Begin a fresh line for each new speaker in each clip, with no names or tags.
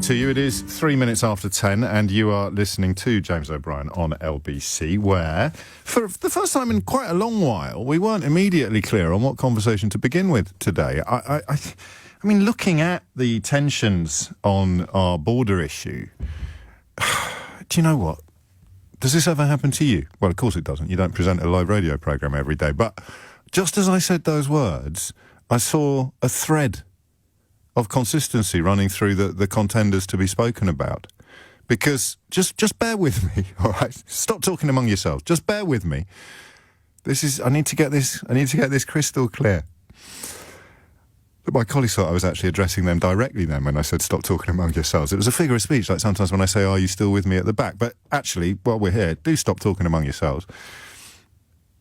morning to you. It is 3 minutes after 10 and you are listening to James O'Brien on LBC, where, for the first time in quite a long while, we weren't immediately clear on what conversation to begin with today. I mean, looking at the tensions on our border issue, do you know what? Does this ever happen to you? Well, of course it doesn't. You don't present a live radio programme every day. But just as I said those words, I saw a thread of consistency running through the contenders to be spoken about. Because just bear with me, all right? Stop talking among yourselves. Just bear with me. I need to get this crystal clear. But my colleagues thought I was actually addressing them directly then when I said stop talking among yourselves. It was a figure of speech, like sometimes when I say, are you still with me at the back? But actually, while we're here, do stop talking among yourselves.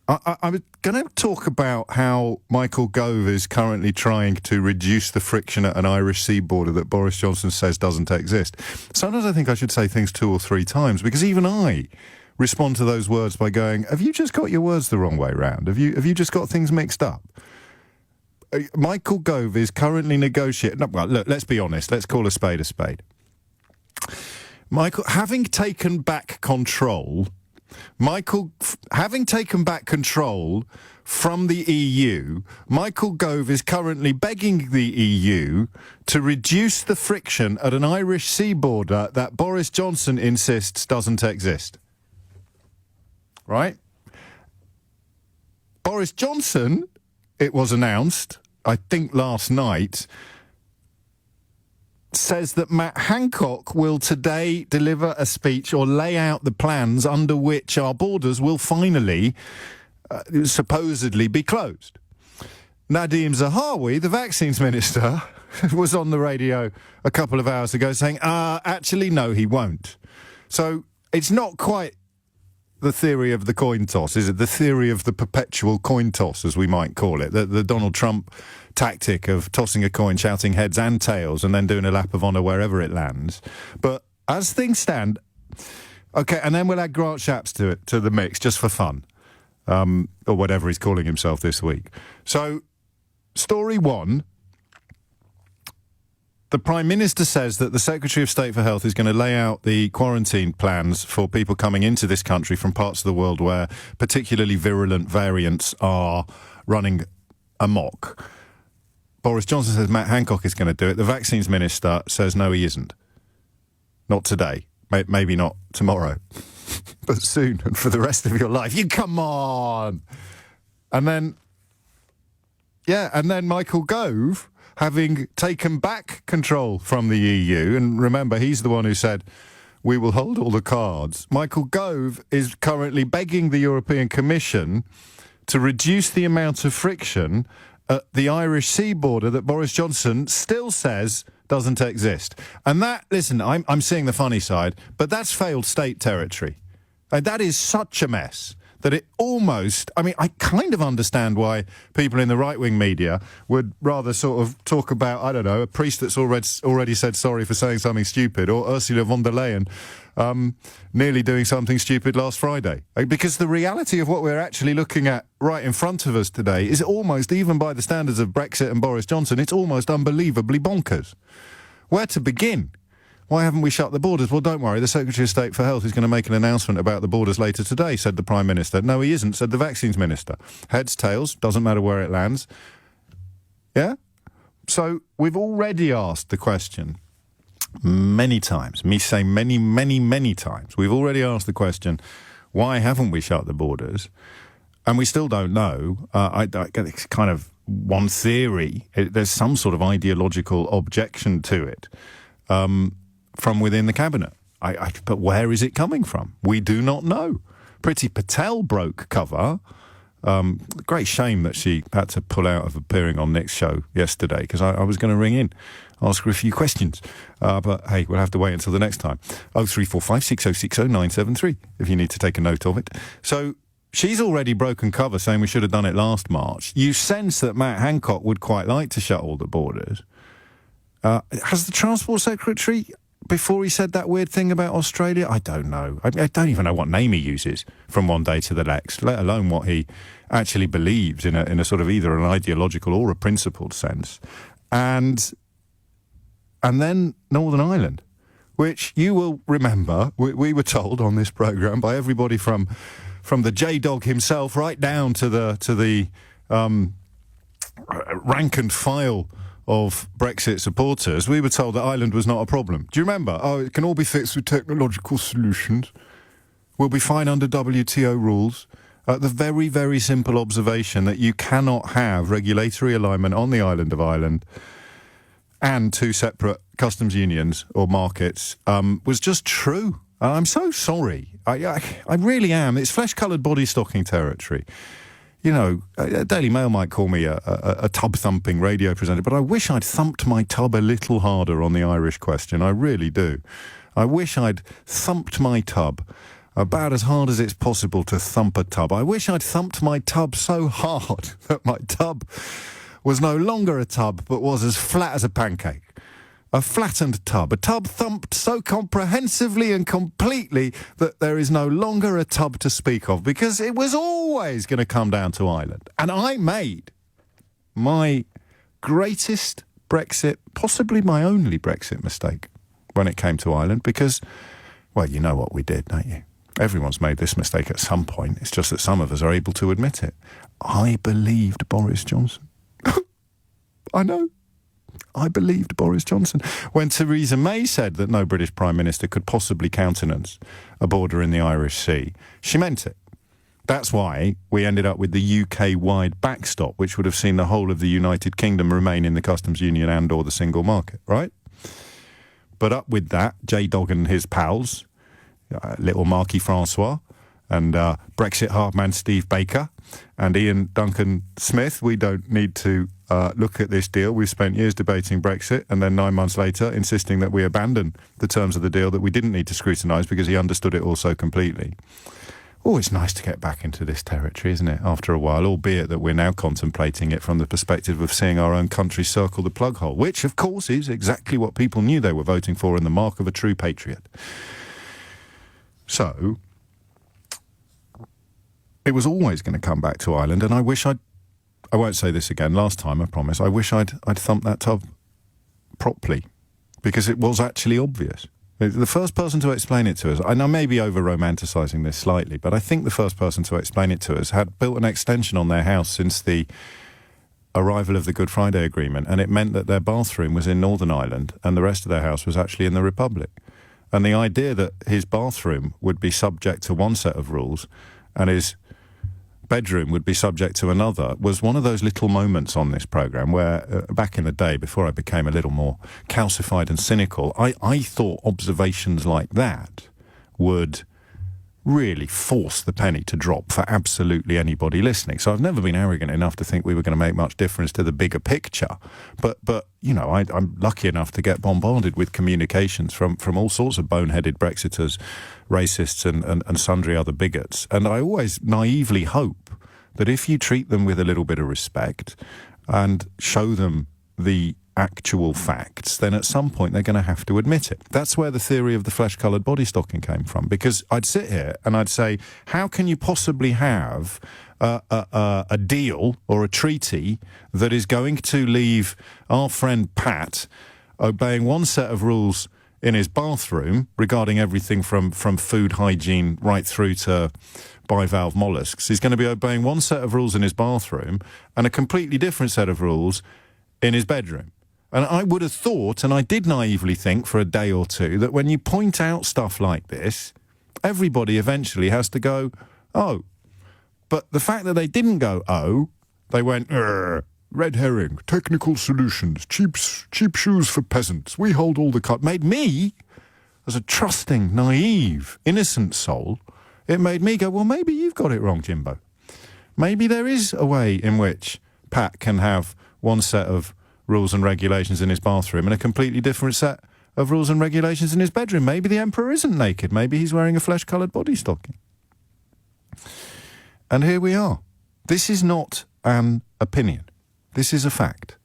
I was going to talk about how Michael Gove is currently trying to reduce the friction at an Irish sea border that Boris Johnson says doesn't exist. Sometimes I think I should say things 2 or 3 times, because even I respond to those words by going, have you just got your words the wrong way round? Have you just got things mixed up? Michael Gove is currently negotiating... Well, look, let's be honest. Let's call a spade a spade. Having taken back control from the EU, Michael Gove is currently begging the EU to reduce the friction at an Irish sea border that Boris Johnson insists doesn't exist. Right? Boris Johnson, it was announced, I think last night, says that Matt Hancock will today deliver a speech or lay out the plans under which our borders will finally, supposedly, be closed. Nadhim Zahawi, the vaccines minister, was on the radio a couple of hours ago saying, actually, no, he won't. So it's not quite the theory of the coin toss, is it? The theory of the perpetual coin toss, as we might call it. The Donald Trump tactic of tossing a coin, shouting heads and tails, and then doing a lap of honour wherever it lands. But as things stand... OK, and then we'll add Grant Shapps to the mix, just for fun. Or whatever he's calling himself this week. So, story 1... The Prime Minister says that the Secretary of State for Health is going to lay out the quarantine plans for people coming into this country from parts of the world where particularly virulent variants are running amok. Boris Johnson says Matt Hancock is going to do it. The Vaccines Minister says no, he isn't. Not today. Maybe not tomorrow. But soon, and for the rest of your life. You come on! And then Michael Gove, having taken back control from the EU, and remember, he's the one who said, we will hold all the cards. Michael Gove is currently begging the European Commission to reduce the amount of friction at the Irish sea border that Boris Johnson still says doesn't exist. And that, listen, I'm seeing the funny side, but that's failed state territory. That is such a mess that it almost... I mean, I kind of understand why people in the right-wing media would rather sort of talk about, I don't know, a priest that's already said sorry for saying something stupid, or Ursula von der Leyen nearly doing something stupid last Friday. Because the reality of what we're actually looking at right in front of us today is almost, even by the standards of Brexit and Boris Johnson, it's almost unbelievably bonkers. Where to begin? Why haven't we shut the borders? Well, don't worry, the Secretary of State for Health is going to make an announcement about the borders later today, said the Prime Minister. No, he isn't, said the Vaccines Minister. Heads, tails, doesn't matter where it lands. Yeah? So we've already asked the question many times. Me say many, many, many times. We've already asked the question, why haven't we shut the borders? And we still don't know. I get it's kind of one theory. There's some sort of ideological objection to it. From within the cabinet. But where is it coming from? We do not know. Priti Patel broke cover. Great shame that she had to pull out of appearing on Nick's show yesterday, because I was going to ring in, ask her a few questions. But hey, we'll have to wait until the next time. 0345 6060 973 if you need to take a note of it. So she's already broken cover, saying we should have done it last March. You sense that Matt Hancock would quite like to shut all the borders. Has the Transport Secretary, before he said that weird thing about Australia, I don't know. I don't even know what name he uses from one day to the next, let alone what he actually believes in a sort of either an ideological or a principled sense. And then Northern Ireland. which you will remember we were told on this programme by everybody from the J-Dog himself right down to the rank and file of Brexit supporters. We were told that Ireland was not a problem. Do you remember? Oh, it can all be fixed with technological solutions. We'll be fine under WTO rules. The very, very simple observation that you cannot have regulatory alignment on the island of Ireland and two separate customs unions or markets was just true. I'm so sorry. I really am. It's flesh-coloured body stocking territory. You know, Daily Mail might call me a tub-thumping radio presenter, but I wish I'd thumped my tub a little harder on the Irish question. I really do. I wish I'd thumped my tub about as hard as it's possible to thump a tub. I wish I'd thumped my tub so hard that my tub was no longer a tub, but was as flat as a pancake. A flattened tub. A tub thumped so comprehensively and completely that there is no longer a tub to speak of, because it was always going to come down to Ireland. And I made my greatest Brexit, possibly my only Brexit mistake when it came to Ireland, because, well, you know what we did, don't you? Everyone's made this mistake at some point. It's just that some of us are able to admit it. I believed Boris Johnson. I know. I believed Boris Johnson. When Theresa May said that no British Prime Minister could possibly countenance a border in the Irish Sea, she meant it. That's why we ended up with the UK-wide backstop, which would have seen the whole of the United Kingdom remain in the customs union and or the single market, right? But up with that, J-Dog and his pals, little Marquis Francois, and Brexit hardman Steve Baker, and Ian Duncan Smith. We don't need to look at this deal. We've spent years debating Brexit, and then 9 months later insisting that we abandon the terms of the deal that we didn't need to scrutinise because he understood it all so completely. Oh, it's nice to get back into this territory, isn't it, after a while, albeit that we're now contemplating it from the perspective of seeing our own country circle the plug hole, which, of course, is exactly what people knew they were voting for and the mark of a true patriot. So, it was always going to come back to Ireland, and I wish I won't say this again, last time, I promise, I wish I'd thumped that tub properly, because it was actually obvious. The first person to explain it to us, and I may be over-romanticising this slightly, but I think the first person to explain it to us had built an extension on their house since the arrival of the Good Friday Agreement, and it meant that their bathroom was in Northern Ireland and the rest of their house was actually in the Republic. And the idea that his bathroom would be subject to one set of rules and his bedroom would be subject to another was one of those little moments on this programme where, back in the day, before I became a little more calcified and cynical, I thought observations like that would really force the penny to drop for absolutely anybody listening. So I've never been arrogant enough to think we were going to make much difference to the bigger picture. But you know, I'm lucky enough to get bombarded with communications from all sorts of boneheaded Brexiters, racists and sundry other bigots. And I always naively hope that if you treat them with a little bit of respect and show them the actual facts, then at some point they're going to have to admit it. That's where the theory of the flesh-coloured body stocking came from, because I'd sit here and I'd say, how can you possibly have a deal or a treaty that is going to leave our friend Pat obeying one set of rules in his bathroom regarding everything from food hygiene right through to bivalve mollusks? He's going to be obeying one set of rules in his bathroom and a completely different set of rules in his bedroom. And I would have thought, and I did naively think for a day or two, that when you point out stuff like this, everybody eventually has to go, oh. But the fact that they didn't go, oh, they went, red herring, technical solutions, cheap shoes for peasants, we hold all the cards, made me, as a trusting, naive, innocent soul, it made me go, well, maybe you've got it wrong, Jimbo. Maybe there is a way in which Pat can have one set of rules and regulations in his bathroom and a completely different set of rules and regulations in his bedroom. Maybe the Emperor isn't naked. Maybe he's wearing a flesh-coloured body stocking. And here we are. This is not an opinion. This is a fact.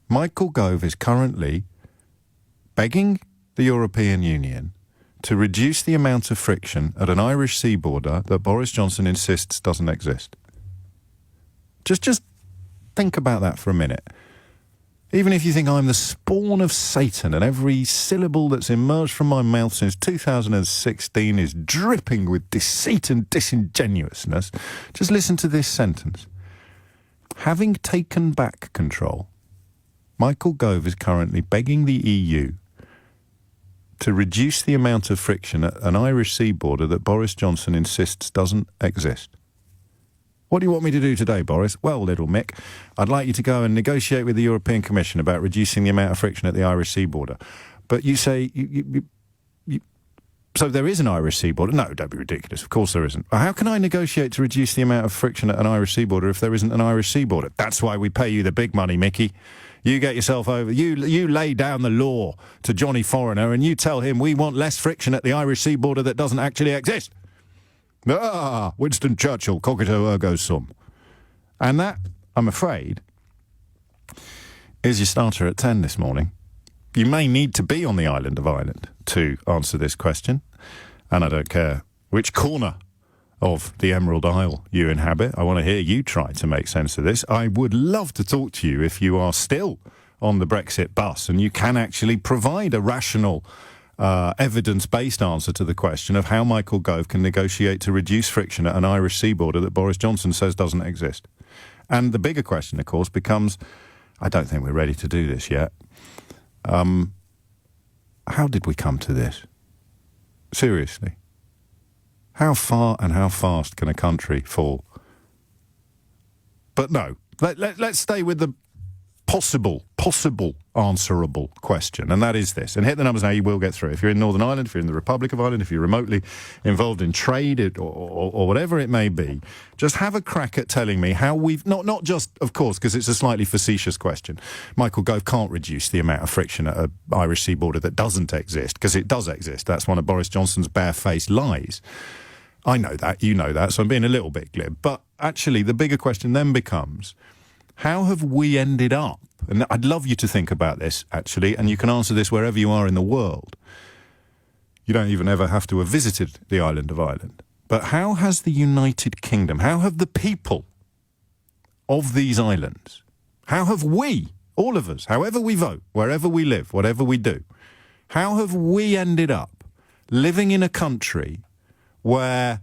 Michael Gove is currently begging the European Union to reduce the amount of friction at an Irish sea border that Boris Johnson insists doesn't exist. Just think about that for a minute. Even if you think I'm the spawn of Satan and every syllable that's emerged from my mouth since 2016 is dripping with deceit and disingenuousness, just listen to this sentence. Having taken back control, Michael Gove is currently begging the EU to reduce the amount of friction at an Irish sea border that Boris Johnson insists doesn't exist. What do you want me to do today, Boris? Well, little Mick, I'd like you to go and negotiate with the European Commission about reducing the amount of friction at the Irish sea border. But you say, so there is an Irish sea border? No, don't be ridiculous. Of course there isn't. How can I negotiate to reduce the amount of friction at an Irish sea border if there isn't an Irish sea border? That's why we pay you the big money, Mickey. You get yourself over. You lay down the law to Johnny Foreigner and you tell him we want less friction at the Irish sea border that doesn't actually exist. Ah, Winston Churchill, cogito ergo sum. And that, I'm afraid, is your starter at 10 this morning. You may need to be on the island of Ireland to answer this question. And I don't care which corner of the Emerald Isle you inhabit. I want to hear you try to make sense of this. I would love to talk to you if you are still on the Brexit bus and you can actually provide a rational evidence-based answer to the question of how Michael Gove can negotiate to reduce friction at an Irish sea border that Boris Johnson says doesn't exist. And the bigger question, of course, becomes, I don't think we're ready to do this yet. How did we come to this? Seriously. How far and how fast can a country fall? But no, let's stay with the possible answerable question, and that is this. And hit the numbers now, you will get through. If you're in Northern Ireland, if you're in the Republic of Ireland, if you're remotely involved in trade or whatever it may be, just have a crack at telling me how we've, not just, of course, because it's a slightly facetious question. Michael Gove can't reduce the amount of friction at an Irish sea border that doesn't exist, because it does exist. That's one of Boris Johnson's barefaced lies. I know that, you know that, so I'm being a little bit glib. But actually, the bigger question then becomes, how have we ended up? And I'd love you to think about this, actually, and you can answer this wherever you are in the world. You don't even ever have to have visited the island of Ireland. But how has the United Kingdom, how have the people of these islands, how have we, all of us, however we vote, wherever we live, whatever we do, how have we ended up living in a country where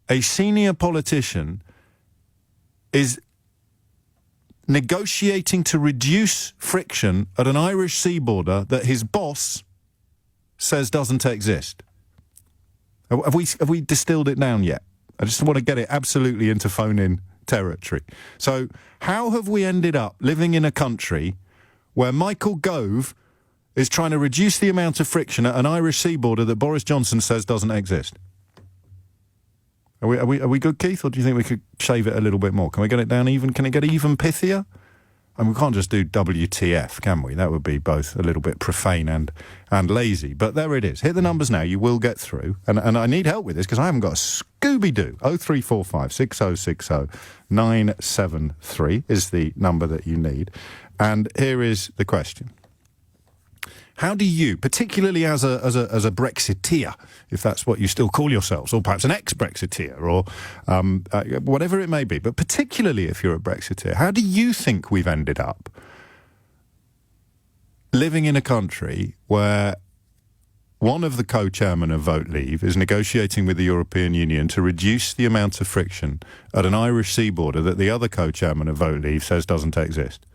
a senior politician is negotiating to reduce friction at an Irish sea border that his boss says doesn't exist? Have we distilled it down yet? I just want to get it absolutely into phone-in territory. So how have we ended up living in a country where Michael Gove is trying to reduce the amount of friction at an Irish sea border that Boris Johnson says doesn't exist? Are we good, Keith, or do you think we could shave it a little bit more? Can we get it down even? Can it get even pithier? And we can't just do WTF, can we? That would be both a little bit profane and lazy. But there it is. Hit the numbers now. You will get through. And I need help with this because I haven't got a Scooby-Doo. 0345 6060 973 is the number that you need. And here is the question. How do you, particularly as a Brexiteer, if that's what you still call yourselves, or perhaps an ex-Brexiteer, or whatever it may be, but particularly if you're a Brexiteer, how do you think we've ended up living in a country where one of the co-chairmen of Vote Leave is negotiating with the European Union to reduce the amount of friction at an Irish sea border that the other co-chairman of Vote Leave says doesn't exist?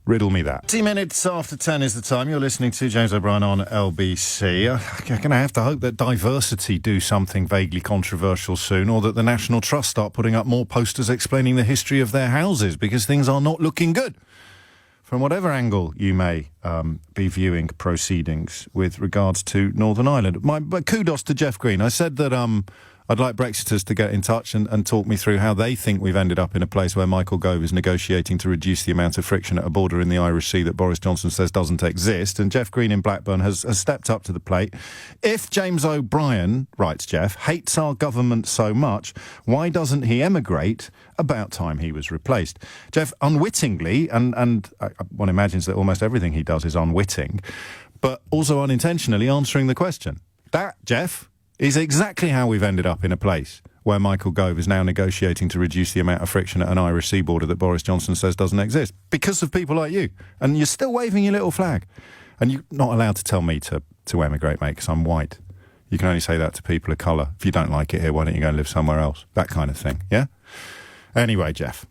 Riddle me that. 20 minutes after 10 is the time. You're listening to James O'Brien on LBC. I'm going to have to hope that Diversity do something vaguely controversial soon, or that the National Trust start putting up more posters explaining the history of their houses, because things are not looking good. From whatever angle you may be viewing proceedings with regards to Northern Ireland. But kudos to Jeff Green. I said that I'd like Brexiters to get in touch and talk me through how they think we've ended up in a place where Michael Gove is negotiating to reduce the amount of friction at a border in the Irish Sea that Boris Johnson says doesn't exist. And Jeff Green in Blackburn has stepped up to the plate. If James O'Brien, writes Jeff, hates our government so much, why doesn't he emigrate? About time he was replaced. Jeff, unwittingly, and one imagines that almost everything he does is unwitting, but also unintentionally answering the question. That, Jeff, is exactly how we've ended up in a place where Michael Gove is now negotiating to reduce the amount of friction at an Irish sea border that Boris Johnson says doesn't exist, because of people like you. And you're still waving your little flag. And you're not allowed to tell me to emigrate, mate, because I'm white. You can only say that to people of colour. If you don't like it here, why don't you go and live somewhere else? That kind of thing, yeah? Anyway, Jeff,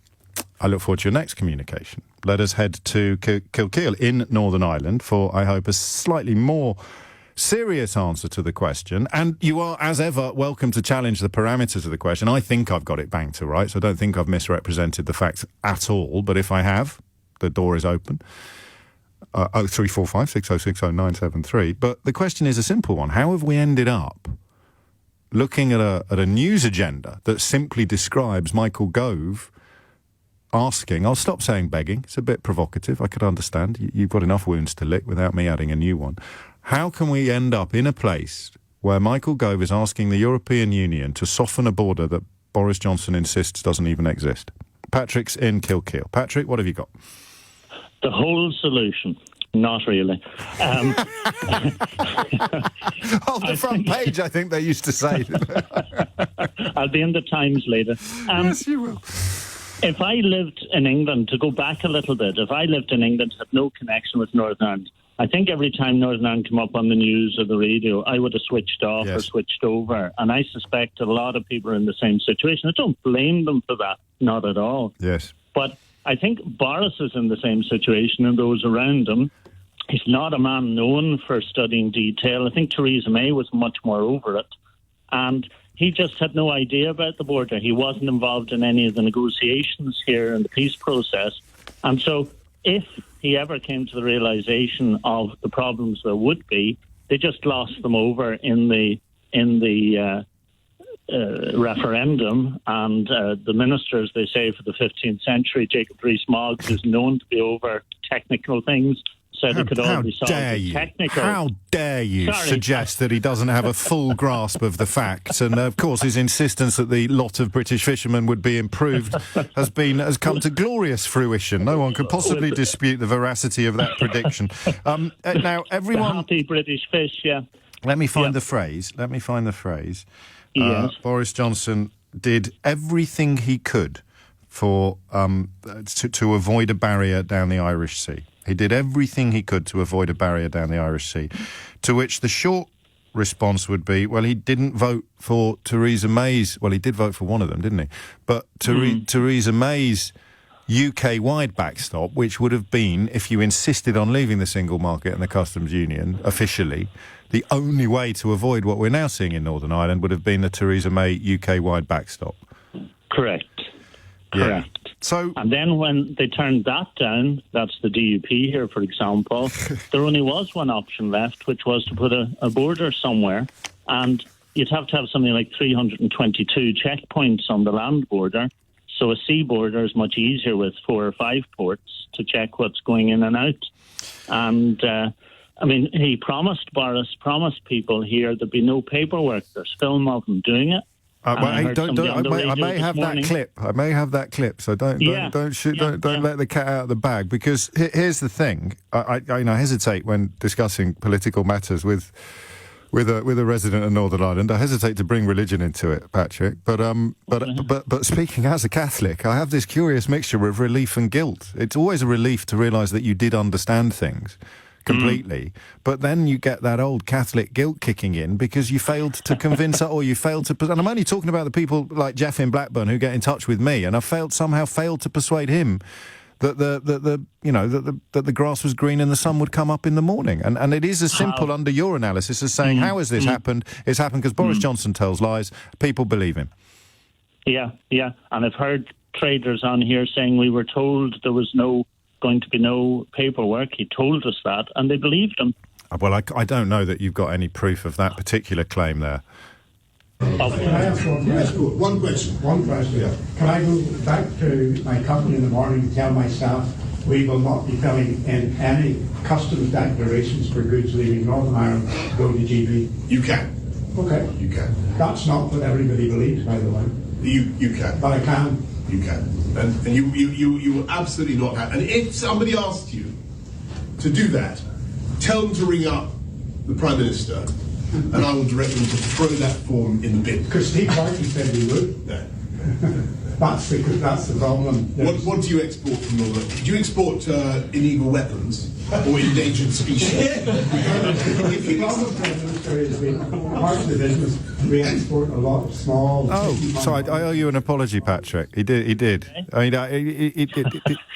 I look forward to your next communication. Let us head to Kilkeel in Northern Ireland for, I hope, a slightly more serious answer to the question. And you are, as ever, welcome to challenge the parameters of the question. I think I've got it bang to right, so I don't think I've misrepresented the facts at all. But if I have, the door is open. 0345 6060 973. But the question is a simple one. How have we ended up looking at a news agenda that simply describes Michael Gove asking, I'll stop saying begging, it's a bit provocative, I could understand, you've got enough wounds to lick without me adding a new one. How can we end up in a place where Michael Gove is asking the European Union to soften a border that Boris Johnson insists doesn't even exist? Patrick's in Kilkeel. Patrick, what have you got?
The whole solution. Not really.
On the front page, I think they used to say.
I'll be in the Times later.
Yes, you will.
If I lived in England, to go back a little bit, if I lived in England, had no connection with Northern Ireland, I think every time Northern Ireland came up on the news or the radio, I would have switched off or switched over. And I suspect a lot of people are in the same situation. I don't blame them for that, not at all.
Yes.
But I think Boris is in the same situation and those around him. He's not a man known for studying detail. I think Theresa May was much more over it. And he just had no idea about the border. He wasn't involved in any of the negotiations here in the peace process. And so if he ever came to the realisation of the problems there would be, they just glossed them over in the referendum. And the minister, as they say, for the 15th century, Jacob Rees-Mogg, is known to be over technical things. Said it could all be solved with technical.
How dare you suggest that he doesn't have a full grasp of the facts? And of course, his insistence that the lot of British fishermen would be improved has come to glorious fruition. No one could possibly dispute the veracity of that prediction. Now, everyone,
the happy British fish, yeah.
Let me find the phrase.
Yes.
Boris Johnson did everything he could for to avoid a barrier down the Irish Sea. He did everything he could to avoid a barrier down the Irish Sea, to which the short response would be, well, he didn't vote for Theresa May's... Well, he did vote for one of them, didn't he? But Theresa May's UK-wide backstop, which would have been, if you insisted on leaving the single market and the customs union officially, the only way to avoid what we're now seeing in Northern Ireland would have been the Theresa May UK-wide backstop.
Correct.
Yeah. So,
and then when they turned that down, that's the DUP here, for example, there only was one option left, which was to put a border somewhere. And you'd have to have something like 322 checkpoints on the land border. So a sea border is much easier with 4 or 5 ports to check what's going in and out. And, I mean, Boris promised people here there'd be no paperwork. There's film of him doing it.
I may have that clip. So don't let the cat out of the bag. Because here's the thing: I hesitate when discussing political matters with a resident of Northern Ireland. I hesitate to bring religion into it, Patrick. But speaking as a Catholic, I have this curious mixture of relief and guilt. It's always a relief to realise that you did understand things completely, but then you get that old Catholic guilt kicking in because you failed to convince her, or you failed to. And I'm only talking about the people like Jeff in Blackburn who get in touch with me, and I somehow failed to persuade him that the grass was green and the sun would come up in the morning. And it is as simple under your analysis as saying, how has this happened? It's happened because Boris Johnson tells lies. People believe him. Yeah.
And I've heard traders on here saying we were told there was going to be no paperwork. He told us that, and they believed him.
Well, I don't know that you've got any proof of that particular claim there.
Can I ask one question? One question. Yeah. Can I go back to my company in the morning and tell my staff we will not be filling in any customs declarations for goods leaving Northern Ireland to go to GB?
You can.
Okay.
You can.
That's not what everybody believes, by the way.
You can.
But I can.
You can. And you will absolutely not have. And if somebody asked you to do that, tell them to ring up the Prime Minister and I will direct them to throw that form in the bin.
Because Steve Harvey said he would.
No.
That's the problem.
What do you export from Northern? Do you export illegal weapons or endangered species?
If you love the Prime Minister has been part of the business, we export a lot of small...
Oh, sorry, I owe you an apology, Patrick. He did. I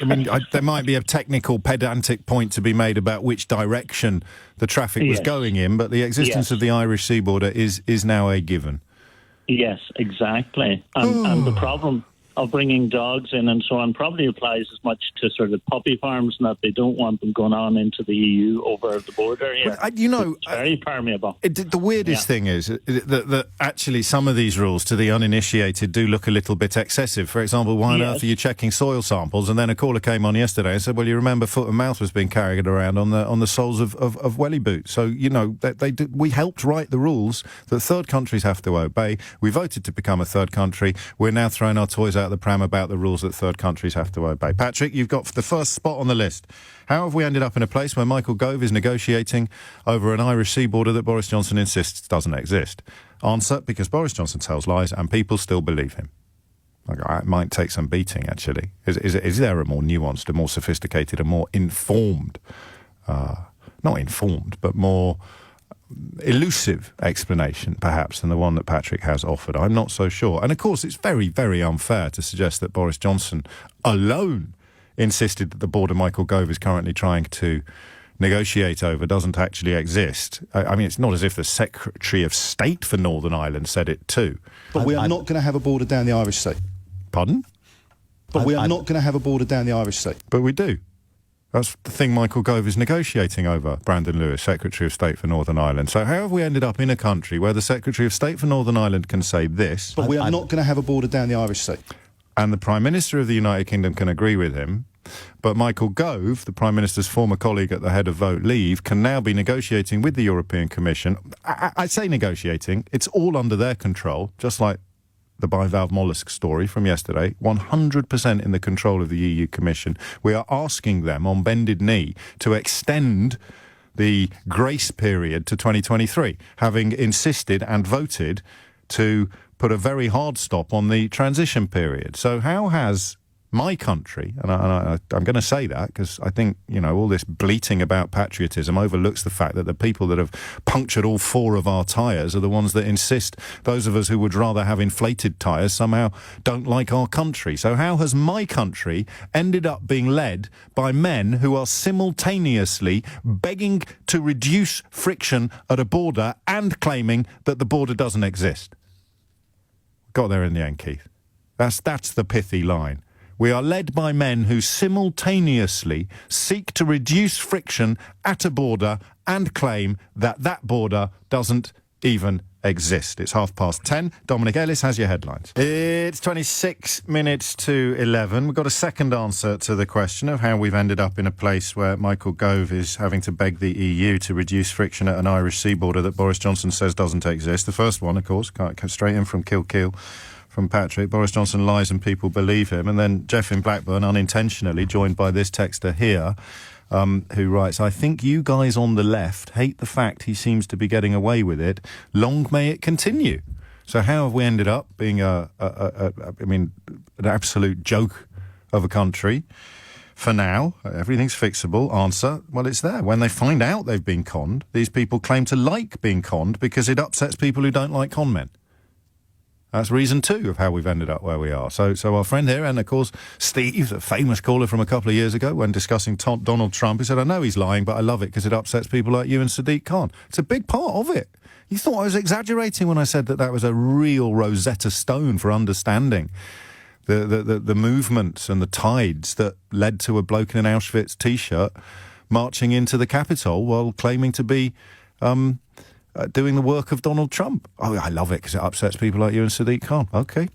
mean, there might be a technical, pedantic point to be made about which direction the traffic was going in, but the existence of the Irish sea border is now a given.
Yes, exactly. And the problem of bringing dogs in and so on probably applies as much to sort of puppy farms, and that they don't want them going on into the EU over the border here.
Well,
it's very permeable.
The weirdest thing is that actually some of these rules to the uninitiated do look a little bit excessive. For example, why on earth are you checking soil samples? And then a caller came on yesterday and said, well, you remember foot and mouth was being carried around on the soles of welly boots. So, you know, we helped write the rules that third countries have to obey. We voted to become a third country. We're now throwing our toys out the pram about the rules that third countries have to obey. Patrick, you've got the first spot on the list. How have we ended up in a place where Michael Gove is negotiating over an Irish sea border that Boris Johnson insists doesn't exist? Answer, because Boris Johnson tells lies and people still believe him. It might take some beating, actually. Is there a more nuanced, a more sophisticated, a more informed, not informed, but more elusive explanation, perhaps, than the one that Patrick has offered? I'm not so sure. And, of course, it's very, very unfair to suggest that Boris Johnson alone insisted that the border Michael Gove is currently trying to negotiate over doesn't actually exist. I mean, it's not as if the Secretary of State for Northern Ireland said it too.
But we are not going to have a border down the Irish Sea.
Pardon?
But we are not going to have a border down the Irish Sea.
But we do. That's the thing Michael Gove is negotiating over, Brandon Lewis, Secretary of State for Northern Ireland. So how have we ended up in a country where the Secretary of State for Northern Ireland can say this...
But we are not going to have a border down the Irish Sea.
And the Prime Minister of the United Kingdom can agree with him, but Michael Gove, the Prime Minister's former colleague at the head of Vote Leave, can now be negotiating with the European Commission. I say negotiating, it's all under their control, just like the bivalve mollusk story from yesterday, 100% in the control of the EU Commission. We are asking them on bended knee to extend the grace period to 2023, having insisted and voted to put a very hard stop on the transition period. So how has my country, and I'm going to say that because I think, you know, all this bleating about patriotism overlooks the fact that the people that have punctured all four of our tyres are the ones that insist those of us who would rather have inflated tyres somehow don't like our country. So how has my country ended up being led by men who are simultaneously begging to reduce friction at a border and claiming that the border doesn't exist? Got there in the end, Keith. That's the pithy line. We are led by men who simultaneously seek to reduce friction at a border and claim that that border doesn't even exist. It's 10:30. Dominic Ellis has your headlines. It's 26 minutes to 11. We've got a second answer to the question of how we've ended up in a place where Michael Gove is having to beg the EU to reduce friction at an Irish sea border that Boris Johnson says doesn't exist. The first one, of course, come straight in from Kilkeel, from Patrick. Boris Johnson lies and people believe him. And then Jeff in Blackburn, unintentionally, joined by this texter here, who writes, I think you guys on the left hate the fact he seems to be getting away with it. Long may it continue. So how have we ended up being an absolute joke of a country? For now, everything's fixable. Answer, well, it's there. When they find out they've been conned, these people claim to like being conned because it upsets people who don't like con men. That's reason two of how we've ended up where we are. So our friend here, and of course Steve, the famous caller from a couple of years ago when discussing Donald Trump, he said, I know he's lying, but I love it because it upsets people like you and Sadiq Khan. It's a big part of it. You thought I was exaggerating when I said that was a real Rosetta Stone for understanding the movements and the tides that led to a bloke in an Auschwitz T-shirt marching into the Capitol while claiming to be... doing the work of Donald Trump. Oh, I love it because it upsets people like you and Sadiq Khan. Okay,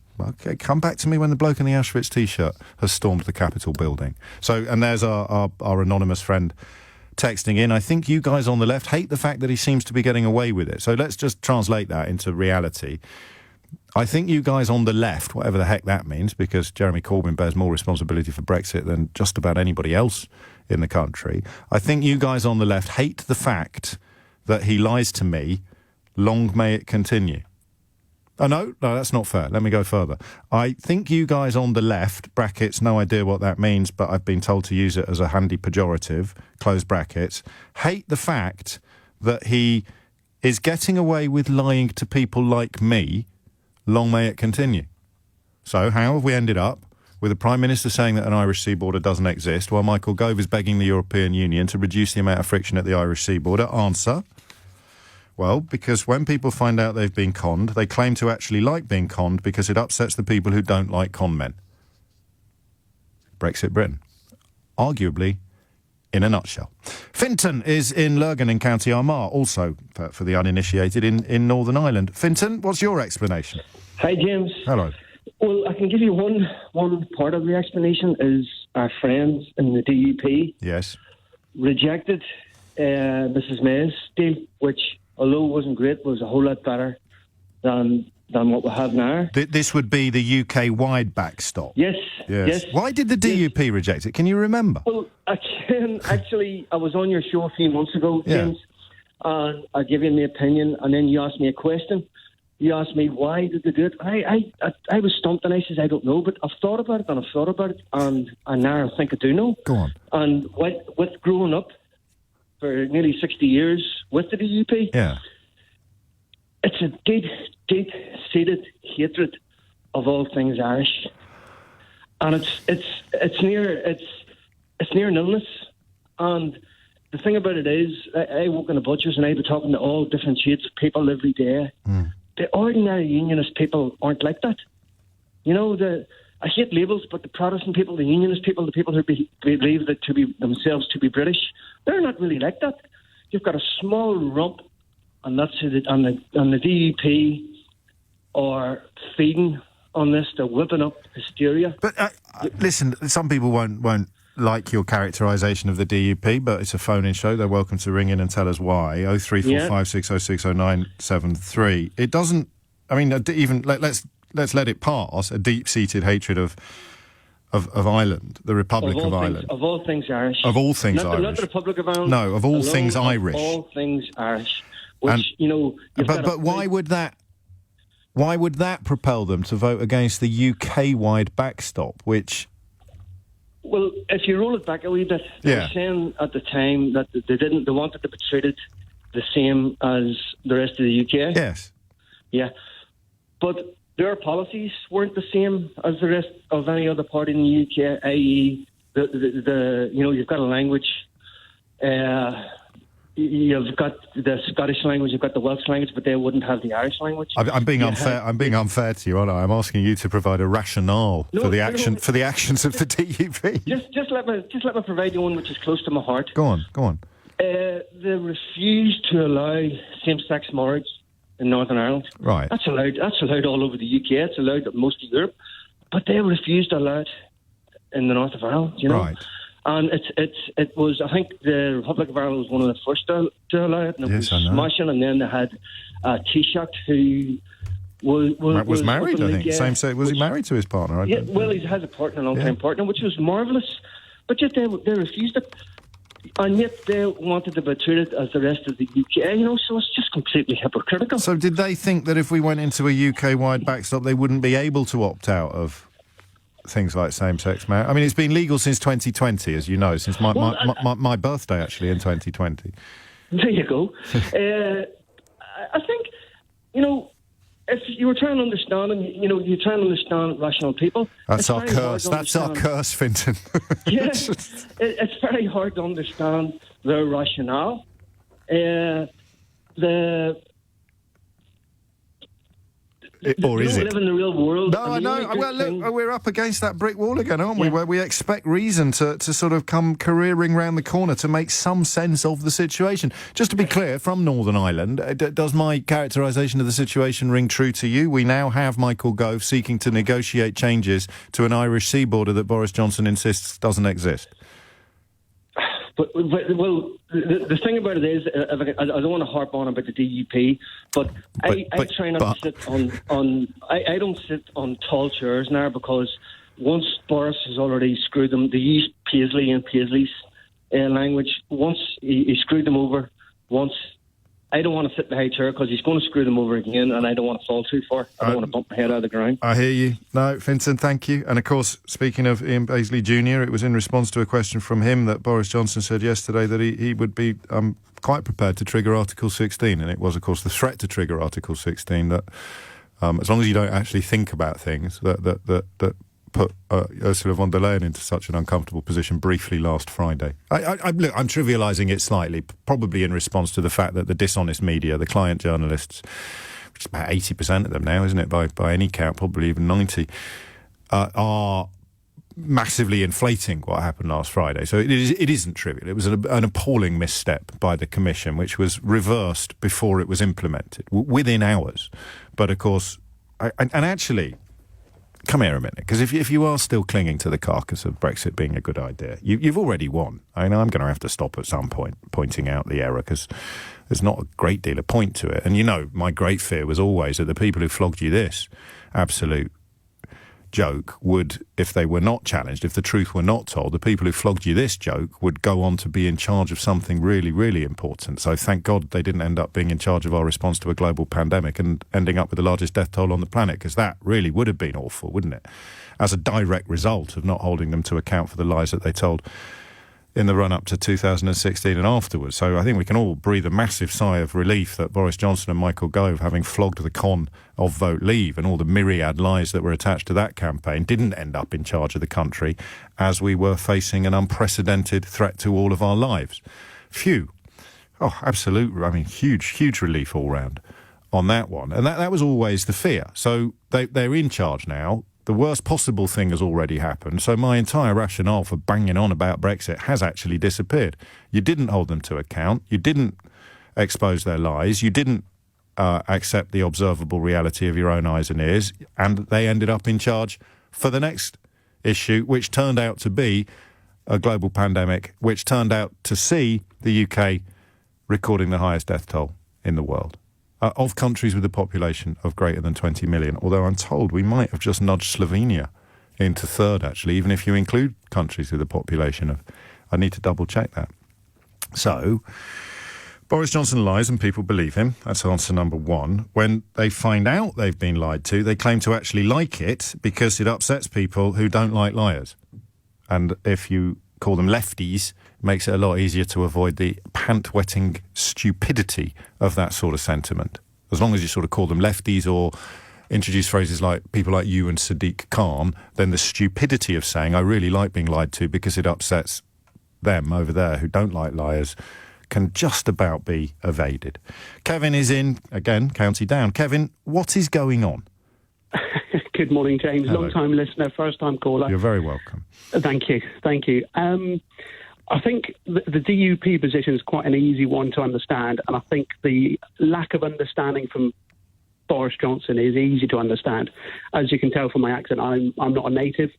come back to me when the bloke in the Auschwitz T-shirt has stormed the Capitol building. So, and there's our anonymous friend texting in. I think you guys on the left hate the fact that he seems to be getting away with it. So let's just translate that into reality. I think you guys on the left, whatever the heck that means, because Jeremy Corbyn bears more responsibility for Brexit than just about anybody else in the country. I think you guys on the left hate the fact that he lies to me Long may it continue. Oh, no, that's not fair. Let me go further. I think you guys on the left, brackets, no idea what that means, but I've been told to use it as a handy pejorative, close brackets, hate the fact that he is getting away with lying to people like me. Long may it continue. So how have we ended up with the Prime Minister saying that an Irish sea border doesn't exist, while Michael Gove is begging the European Union to reduce the amount of friction at the Irish sea border? Answer: well, because when people find out they've been conned, they claim to actually like being conned because it upsets the people who don't like con men. Brexit Britain. Arguably, in a nutshell. Fintan is in Lurgan in County Armagh, also, for the uninitiated, in Northern Ireland. Fintan, what's your explanation?
Hi, James.
Hello.
Well, I can give you one part of the explanation is our friends in the DUP
Yes.
rejected Mrs May's deal, which, although it wasn't great, was a whole lot better than what we have now.
This would be the UK-wide backstop?
Yes.
Why did the DUP reject it? Can you remember?
Well, actually, I was on your show a few months ago, James, and I gave you my opinion, and then you asked me a question. You asked me, why did they do it? I was stumped, and I says, I don't know, but I've thought about it, and now I think I do know.
Go on.
And with growing up for nearly 60 years with the DUP, it's a deep-seated hatred of all things Irish, and it's near an illness. And the thing about it is, I work in the butchers, and I've been talking to all different shades of people every day. The ordinary unionist people aren't like that. You know, I hate labels, but the Protestant people, the unionist people, the people who believe that to be themselves to be British, they're not really like that. You've got a small rump, and that's it. And the DUP are feeding on this. They're whipping up hysteria.
But listen, some people won't like your characterisation of the DUP, but it's a phone-in show. They're welcome to ring in and tell us why. 03456060973. It doesn't. I mean, even let's let it pass. A deep-seated hatred of Ireland, the Republic of Ireland,
of all things Irish,
of all things
Irish, not the Republic of Ireland.
No, of all things Irish,
all things Irish. Which
but why would that? Why would that propel them to vote against the UK-wide backstop, which?
Well, if you roll it back a wee bit, they were saying at the time that they wanted to be treated the same as the rest of the UK.
Yes.
Yeah. But their policies weren't the same as the rest of any other party in the UK, i.e. you've got a language, you've got the Scottish language, you've got the Welsh language, but they wouldn't have the Irish language.
I'm being unfair. I'm being unfair to you, aren't I? I'm asking you to provide a rationale for the actions of the DUP.
Just let me provide you one which is close to my heart.
Go on.
They refused to allow same-sex marriage in Northern Ireland.
Right.
That's allowed all over the UK. It's allowed in most of Europe, but they refused to allow it in the north of Ireland. You know. Right. And it was, I think the Republic of Ireland was one of the first to allow it, and it was smashing. And then they had Taoiseach, who was
married, I think. Same sex. Was he married to his partner?
He has a partner, a long-time partner, which was marvellous. But yet they refused it. And yet they wanted to be treated as the rest of the UK, so it's just completely hypocritical.
So did they think that if we went into a UK-wide backstop, they wouldn't be able to opt out of things like same-sex marriage? I mean, it's been legal since 2020, as you know, since my birthday, actually, in 2020.
There you go. I think, if you were trying to understand, and you're trying to understand rational people.
That's our curse. That's our curse, Fintan.
Yes, it's very hard to understand their rationale.
Or is it?
Live in the real world.
No, I know. Well, look, we're up against that brick wall again, aren't we? Where we expect reason to sort of come careering round the corner to make some sense of the situation. Just to be clear, from Northern Ireland, does my characterisation of the situation ring true to you? We now have Michael Gove seeking to negotiate changes to an Irish sea border that Boris Johnson insists doesn't exist.
But the thing about it is, I don't want to harp on about the DUP, but I try not to sit on. I don't sit on tall chairs now, because once Boris has already screwed them, they use Paisley and Paisley's language. Once he screwed them over, once I don't want to sit in the high chair because he's going to screw them over again, and I don't want to fall too far. I don't want to bump my head out of the ground.
I hear you. No, Vincent, thank you. And of course, speaking of Ian Paisley Jr., it was in response to a question from him that Boris Johnson said yesterday that he would be quite prepared to trigger Article 16. And it was, of course, the threat to trigger Article 16 that, as long as you don't actually think about things, that put Ursula von der Leyen into such an uncomfortable position briefly last Friday. Look, I'm trivialising it slightly, probably in response to the fact that the dishonest media, the client journalists, which is about 80% of them now, isn't it, by any count, probably even 90, are massively inflating what happened last Friday. So it isn't trivial. It was an appalling misstep by the Commission, which was reversed before it was implemented, within hours. But of course, and actually, come here a minute, because if you are still clinging to the carcass of Brexit being a good idea, you've already won. I know I'm going to have to stop at some point pointing out the error, because there's not a great deal of point to it. And you know, my great fear was always that the people who flogged you this absolute joke would, if they were not challenged, if the truth were not told, the people who flogged you this joke would go on to be in charge of something really, really important. So thank God they didn't end up being in charge of our response to a global pandemic and ending up with the largest death toll on the planet, because that really would have been awful, wouldn't it? As a direct result of not holding them to account for the lies that they told in the run-up to 2016 and afterwards. So I think we can all breathe a massive sigh of relief that Boris Johnson and Michael Gove, having flogged the con of Vote Leave and all the myriad lies that were attached to that campaign, didn't end up in charge of the country as we were facing an unprecedented threat to all of our lives. Phew. Oh, absolute, I mean, huge relief all round on that one. And that was always the fear. So they're in charge now. The worst possible thing has already happened, so my entire rationale for banging on about Brexit has actually disappeared. You didn't hold them to account, you didn't expose their lies, you didn't accept the observable reality of your own eyes and ears, and they ended up in charge for the next issue, which turned out to be a global pandemic, which turned out to see the UK recording the highest death toll in the world. Of countries with a population of greater than 20 million, although I'm told we might have just nudged Slovenia into third, actually, even if you include countries with a population of... I need to double-check that. So, Boris Johnson lies and people believe him. That's answer number one. When they find out they've been lied to, they claim to actually like it because it upsets people who don't like liars. And if you call them lefties, it makes it a lot easier to avoid the pant-wetting stupidity of that sort of sentiment. As long as you sort of call them lefties or introduce phrases like people like you and Sadiq Khan, then the stupidity of saying, I really like being lied to because it upsets them over there who don't like liars, can just about be evaded. Kevin is in, again, County Down. Kevin, what is going on?
Good morning, James.
Hello.
Long-time listener, first-time caller.
You're very welcome.
Thank you. I think the DUP position is quite an easy one to understand, and I think the lack of understanding from Boris Johnson is easy to understand. As you can tell from my accent, I'm not a native.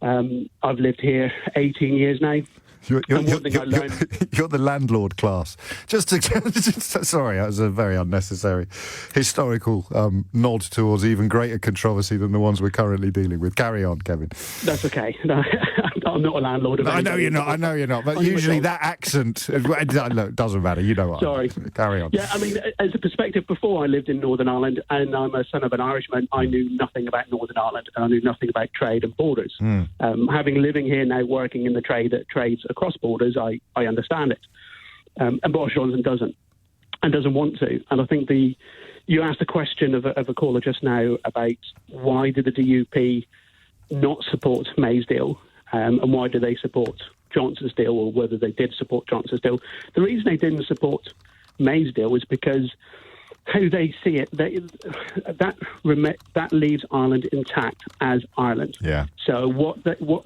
I've lived here 18 years now.
You're the landlord class. Sorry, that was a very unnecessary historical nod towards even greater controversy than the ones we're currently dealing with. Carry on, Kevin.
That's okay. No, I'm not a landlord.
I know you're not. But usually that accent, it doesn't matter. You know what?
Sorry.
Carry on.
Yeah, I mean, as a perspective, before I lived in Northern Ireland, and I'm a son of an Irishman, I knew nothing about Northern Ireland, and I knew nothing about trade and borders. Living here now, working in the trade that trades across borders, I understand it. And Boris Johnson doesn't want to. And I think you asked a question of a caller just now about why did the DUP not support May's deal, and why do they support Johnson's deal, or whether they did support Johnson's deal. The reason they didn't support May's deal was because how they see it, that leaves Ireland intact as Ireland.
Yeah.
So what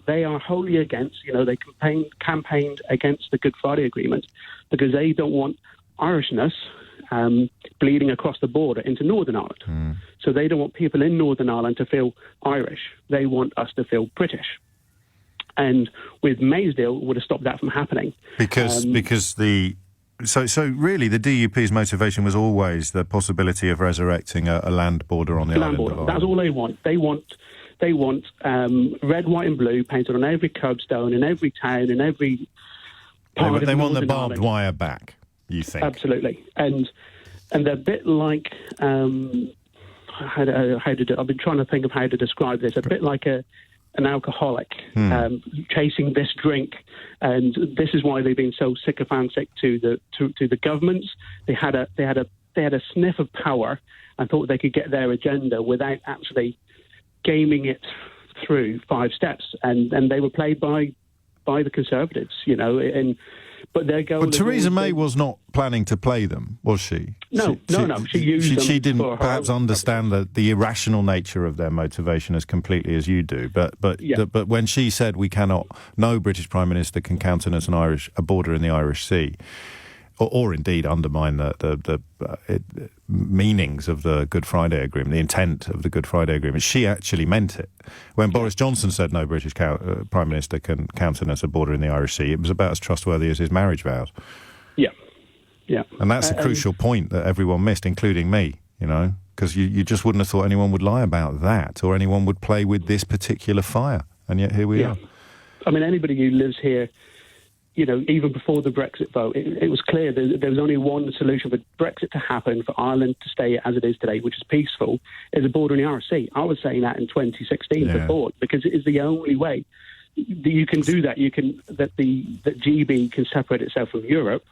they are wholly against, they campaigned against the Good Friday Agreement because they don't want Irishness bleeding across the border into Northern Ireland. So they don't want people in Northern Ireland to feel Irish. They want us to feel British. And with May's deal, it would have stopped that from happening.
So really, the DUP's motivation was always the possibility of resurrecting a land border on the island of Ireland.
That's all they want. They want red, white, and blue painted on every curbstone in every town in every part of
They want the
Northern
barbed
Ireland.
wire back. You think?
Absolutely. And and they're a bit like I've been trying to think of how to describe this. A bit like an alcoholic chasing this drink, and this is why they've been so sycophantic to the governments. They had a sniff of power and thought they could get their agenda without actually gaming it through 5 steps, and they were played by the Conservatives, but their goal.
But Theresa May was not planning to play them, was she?
No. She used them.
She didn't
for her
perhaps
own
understand the irrational nature of their motivation as completely as you do. But when she said no British Prime Minister can countenance a border in the Irish Sea, or indeed undermine the meanings of the Good Friday Agreement, the intent of the Good Friday Agreement, she actually meant it. When Boris Johnson said no British Prime Minister can countenance a border in the Irish Sea, it was about as trustworthy as his marriage vows.
Yeah.
And that's a crucial point that everyone missed, including me, because you just wouldn't have thought anyone would lie about that or anyone would play with this particular fire. And yet here we are.
I mean, anybody who lives here, even before the Brexit vote, it was clear that there was only one solution for Brexit to happen, for Ireland to stay as it is today, which is peaceful, is a border in the Irish Sea. I was saying that in 2016 before, because it is the only way that you can do that. That GB can separate itself from Europe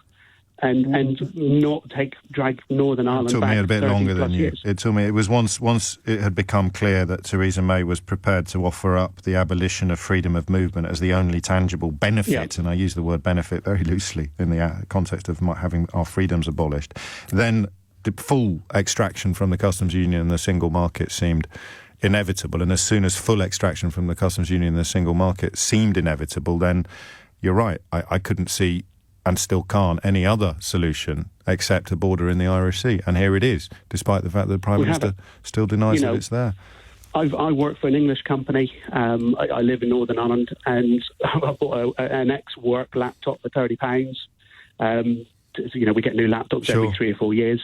and not drag Northern Ireland back.
It took me a bit longer than you.
Years.
It took me. It was once it had become clear that Theresa May was prepared to offer up the abolition of freedom of movement as the only tangible benefit, and I use the word benefit very loosely in the context of having our freedoms abolished. Then the full extraction from the customs union and the single market seemed inevitable, and as soon as full extraction from the customs union and the single market seemed inevitable, then you're right. I couldn't see, and still can't, any other solution except a border in the Irish Sea. And here it is, despite the fact that the Prime Minister still denies that it's there.
I work for an English company. I live in Northern Ireland, and I bought an ex-work laptop for £30. We get new laptops every 3 or 4 years.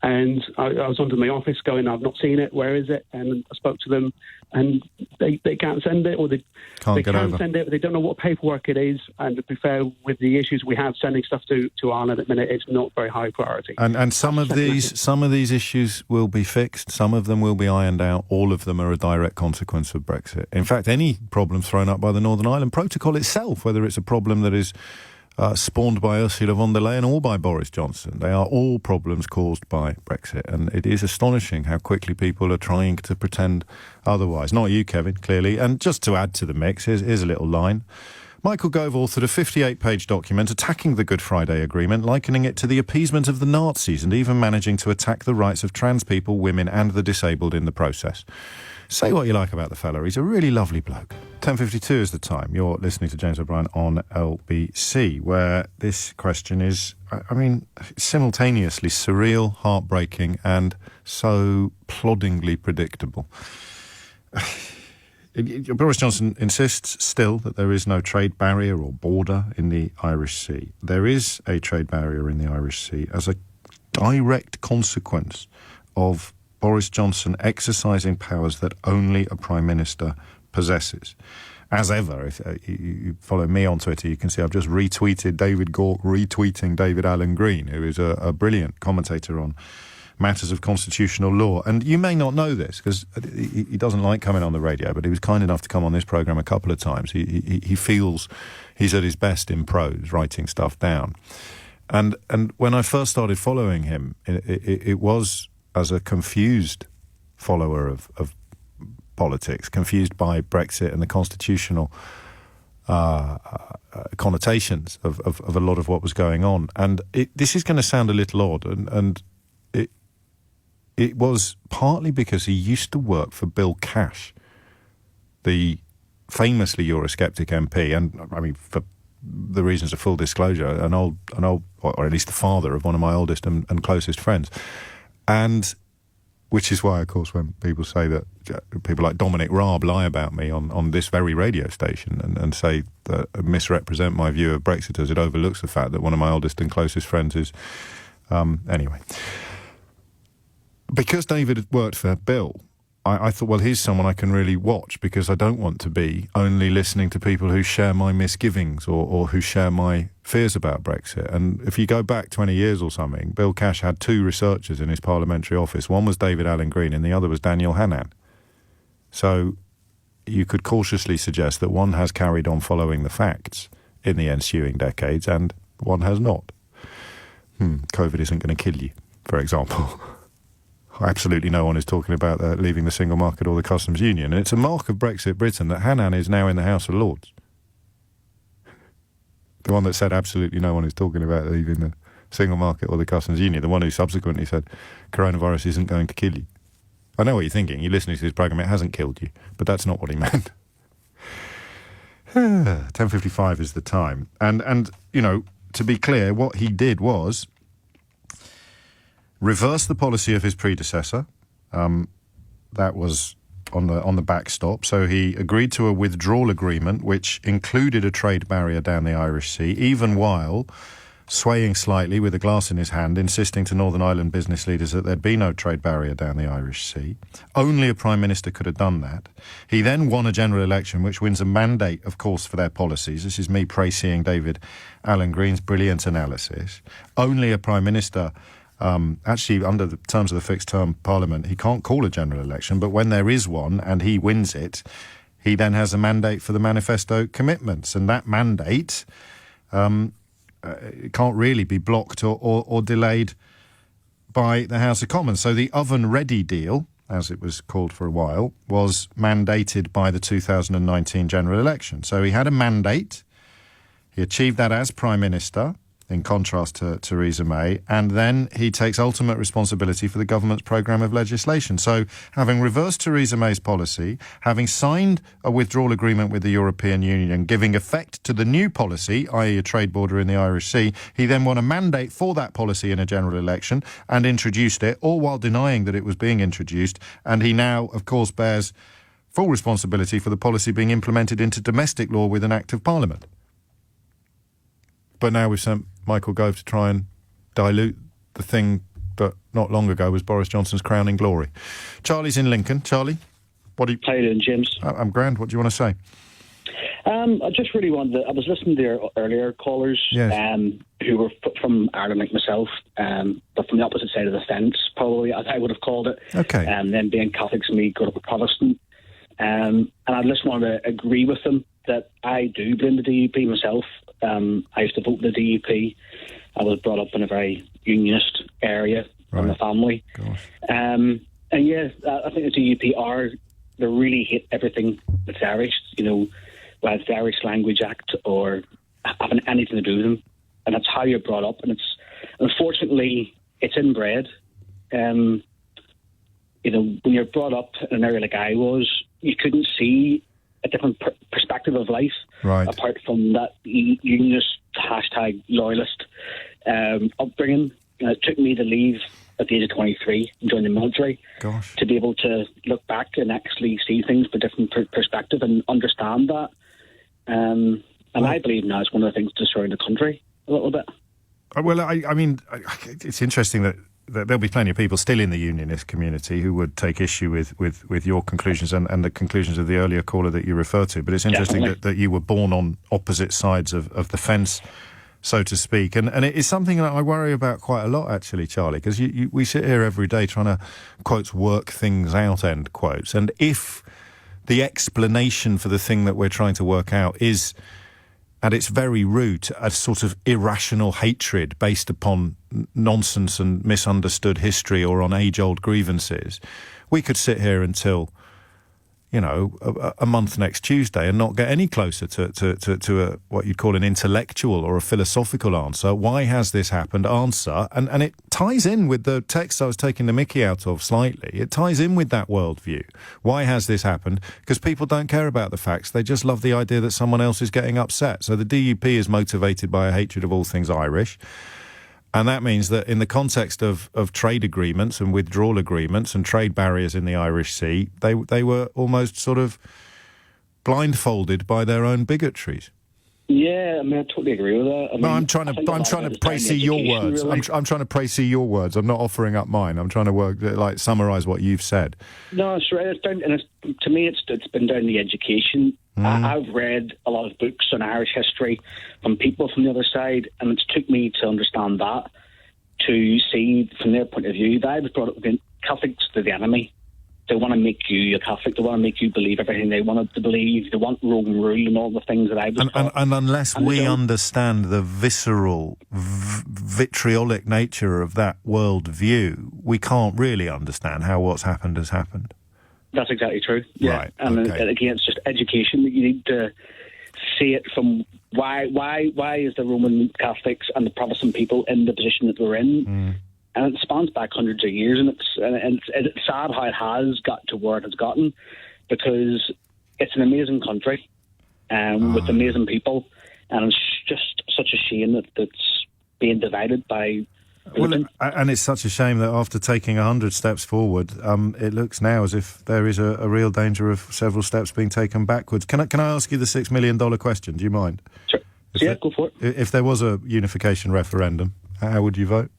And I was onto my office going, I've not seen it, where is it? And I spoke to them, and they can't send it, or they can send it, but they don't know what paperwork it is. And to be fair, with the issues we have sending stuff to Ireland at the minute, it's not very high priority.
And some of these issues will be fixed, some of them will be ironed out, all of them are a direct consequence of Brexit. In fact, any problem thrown up by the Northern Ireland Protocol itself, whether it's a problem that is spawned by Ursula von der Leyen or by Boris Johnson. They are all problems caused by Brexit, and it is astonishing how quickly people are trying to pretend otherwise. Not you, Kevin, clearly. And just to add to the mix, here's a little line. Michael Gove authored a 58-page document attacking the Good Friday Agreement, likening it to the appeasement of the Nazis and even managing to attack the rights of trans people, women and the disabled in the process. Say what you like about the fella, he's a really lovely bloke. 10:52 is the time. You're listening to James O'Brien on LBC, where this question is, simultaneously surreal, heartbreaking and so ploddingly predictable. Boris Johnson insists still that there is no trade barrier or border in the Irish Sea. There is a trade barrier in the Irish Sea as a direct consequence of Boris Johnson exercising powers that only a Prime Minister possesses. As ever, if you follow me on Twitter, you can see I've just retweeted David Gauke retweeting David Alan Green, who is a brilliant commentator on matters of constitutional law. And you may not know this, because he doesn't like coming on the radio, but he was kind enough to come on this programme a couple of times. He feels he's at his best in prose, writing stuff down. And when I first started following him, it was as a confused follower of politics, confused by Brexit and the constitutional connotations of a lot of what was going on. And this is going to sound a little odd, and it was partly because he used to work for Bill Cash, the famously Eurosceptic MP, and for the reasons of full disclosure, an old, or at least the father of one of my oldest and closest friends. And which is why, of course, when people say that people like Dominic Raab lie about me on this very radio station and say that misrepresent my view of Brexiters, it overlooks the fact that one of my oldest and closest friends is... Anyway. Because David had worked for Bill, I thought, well, here's someone I can really watch, because I don't want to be only listening to people who share my misgivings or who share my fears about Brexit. And if you go back 20 years or something, Bill Cash had two researchers in his parliamentary office. One was David Allen Green and the other was Daniel Hannan. So you could cautiously suggest that one has carried on following the facts in the ensuing decades and one has not. COVID isn't going to kill you, for example. Absolutely no one is talking about leaving the single market or the customs union. And it's a mark of Brexit Britain that Hannan is now in the House of Lords. The one that said absolutely no one is talking about leaving the single market or the customs union. The one who subsequently said coronavirus isn't going to kill you. I know what you're thinking. You're listening to this programme, it hasn't killed you. But that's not what he meant. 10:55 is the time. And you know, to be clear, what he did was reverse the policy of his predecessor. That was on the backstop. So he agreed to a withdrawal agreement which included a trade barrier down the Irish Sea, even while swaying slightly with a glass in his hand, insisting to Northern Ireland business leaders that there'd be no trade barrier down the Irish Sea. Only a Prime Minister could have done that. He then won a general election which wins a mandate, of course, for their policies. This is me praising David Allen Green's brilliant analysis. Only a Prime Minister... actually, under the terms of the fixed-term Parliament, he can't call a general election, but when there is one and he wins it, he then has a mandate for the manifesto commitments, and that mandate can't really be blocked or delayed by the House of Commons. So the oven-ready deal, as it was called for a while, was mandated by the 2019 general election. So he had a mandate, he achieved that as Prime Minister, in contrast to Theresa May, and then he takes ultimate responsibility for the government's programme of legislation. So, having reversed Theresa May's policy, having signed a withdrawal agreement with the European Union, giving effect to the new policy, i.e. a trade border in the Irish Sea, he then won a mandate for that policy in a general election and introduced it, all while denying that it was being introduced, and he now, of course, bears full responsibility for the policy being implemented into domestic law with an Act of Parliament. But now we've sent Michael Gove to try and dilute the thing that not long ago was Boris Johnson's crowning glory. Charlie's in Lincoln. Charlie, what do you...
How you doing, James?
I'm grand. What do you want to say?
I just really wanted to... I was listening to your earlier callers, yes, who were from Ireland like myself, but from the opposite side of the fence, probably, as I would have called it.
Okay.
Them being Catholics and me growing up a Protestant. And I just wanted to agree with them that I do blame the DUP myself. I used to vote for the DUP. I was brought up in a very unionist area from the family. And yeah, I think the DUP they really hate everything that's Irish, you know, whether it's the Irish Language Act or having anything to do with them. And that's how you're brought up. And it's, unfortunately, it's inbred. You know, when you're brought up in an area like I was, you couldn't see a different perspective of life, apart from that unionist #loyalist upbringing. It took me to leave at the age of 23 and join the military to be able to look back and actually see things from a different perspective and understand that. And I believe now it's one of the things destroying the country a little bit.
Well, I mean, it's interesting that there'll be plenty of people still in the unionist community who would take issue with your conclusions and the conclusions of the earlier caller that you referred to. But it's interesting that you were born on opposite sides of the fence, so to speak. And it is something that I worry about quite a lot, actually, Charlie, because we sit here every day trying to, quotes, work things out, end quotes. And if the explanation for the thing that we're trying to work out is, at its very root, a sort of irrational hatred based upon nonsense and misunderstood history or on age-old grievances, we could sit here until, you know, a month next Tuesday and not get any closer to what you'd call an intellectual or a philosophical answer. Why has this happened? Answer. And it ties in with the text I was taking the mickey out of slightly. It ties in with that worldview. Why has this happened? Because people don't care about the facts. They just love the idea that someone else is getting upset. So the DUP is motivated by a hatred of all things Irish. And that means that in the context of trade agreements and withdrawal agreements and trade barriers in the Irish Sea, they were almost sort of blindfolded by their own bigotries.
Yeah, I mean, I totally agree with that. I mean,
No, I'm trying to praise your words.
Really.
I'm trying to praise your words. I'm not offering up mine. I'm trying to summarise what you've said.
No, it's right. To me, it's been down the education. I've read a lot of books on Irish history from people from the other side, and it's took me to understand that, to see from their point of view that I was brought up with Catholics to the enemy. They want to make you a Catholic. They want to make you believe everything they wanted to believe. They want Roman rule and all the things that I was taught.
And unless we understand the visceral, vitriolic nature of that world view, we can't really understand how what's happened has happened.
That's exactly true. Yeah.
Right.
And
okay.
again, it's just education that you need to see it from why is the Roman Catholics and the Protestant people in the position that we're in. And it spans back hundreds of years, and it's sad how it has got to where it has gotten, because it's an amazing country with amazing people, and it's just such a shame that it's being divided by religion.
Well, and it's such a shame that after taking 100 steps forward, it looks now as if there is a real danger of several steps being taken backwards. Can I ask you the $6 million question? Do you mind?
Sure. Yeah, go for it.
If there was a unification referendum, how would you vote?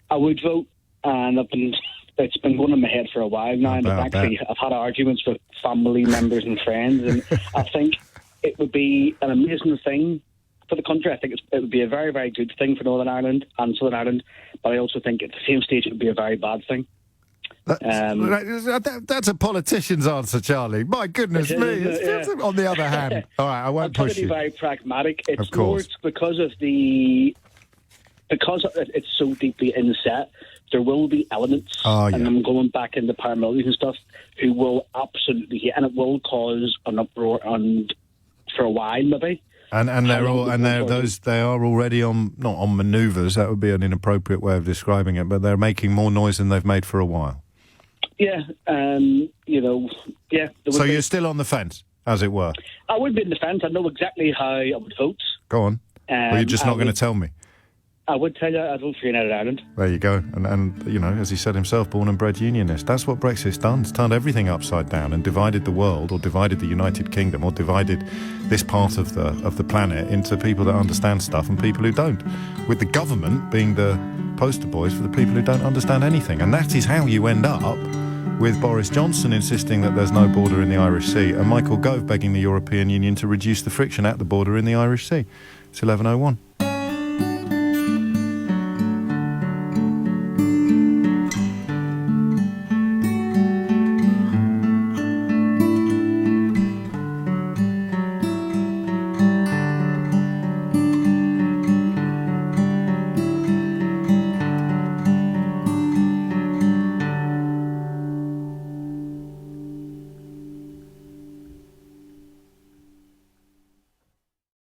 I would vote, and it's been going in my head for a while now, and I've had arguments with family members and friends, and I think it would be an amazing thing for the country. I think it would be a very, very good thing for Northern Ireland and Southern Ireland, but I also think at the same stage it would be a very bad thing.
That's a politician's answer, Charlie. My goodness me. On the other hand, all right, I won't push you.
I'm trying to be very pragmatic. It's
of course.
More because it's so deeply inset, there will be elements, and I'm going back into paramilitaries and stuff, who will absolutely hate, and it will cause an uproar, and for a while maybe. And they are already not on manoeuvres. That would be an inappropriate way of describing it, but they're making more noise than they've made for a while. Yeah, So you're still on the fence, as it were. I would be in the fence. I know exactly how I would vote. Go on. Well, you're just not going to tell me. I would tell you I'd vote for United Ireland. There you go. And as he said himself, born and bred unionist. That's what Brexit's done. It's turned everything upside down and divided the world, or divided the United Kingdom, or divided this part of the planet into people that understand stuff and people who don't, with the government being the poster boys for the people who don't understand anything. And that is how you end up with Boris Johnson insisting that there's no border in the Irish Sea, and Michael Gove begging the European Union to reduce the friction at the border in the Irish Sea. It's 11:01.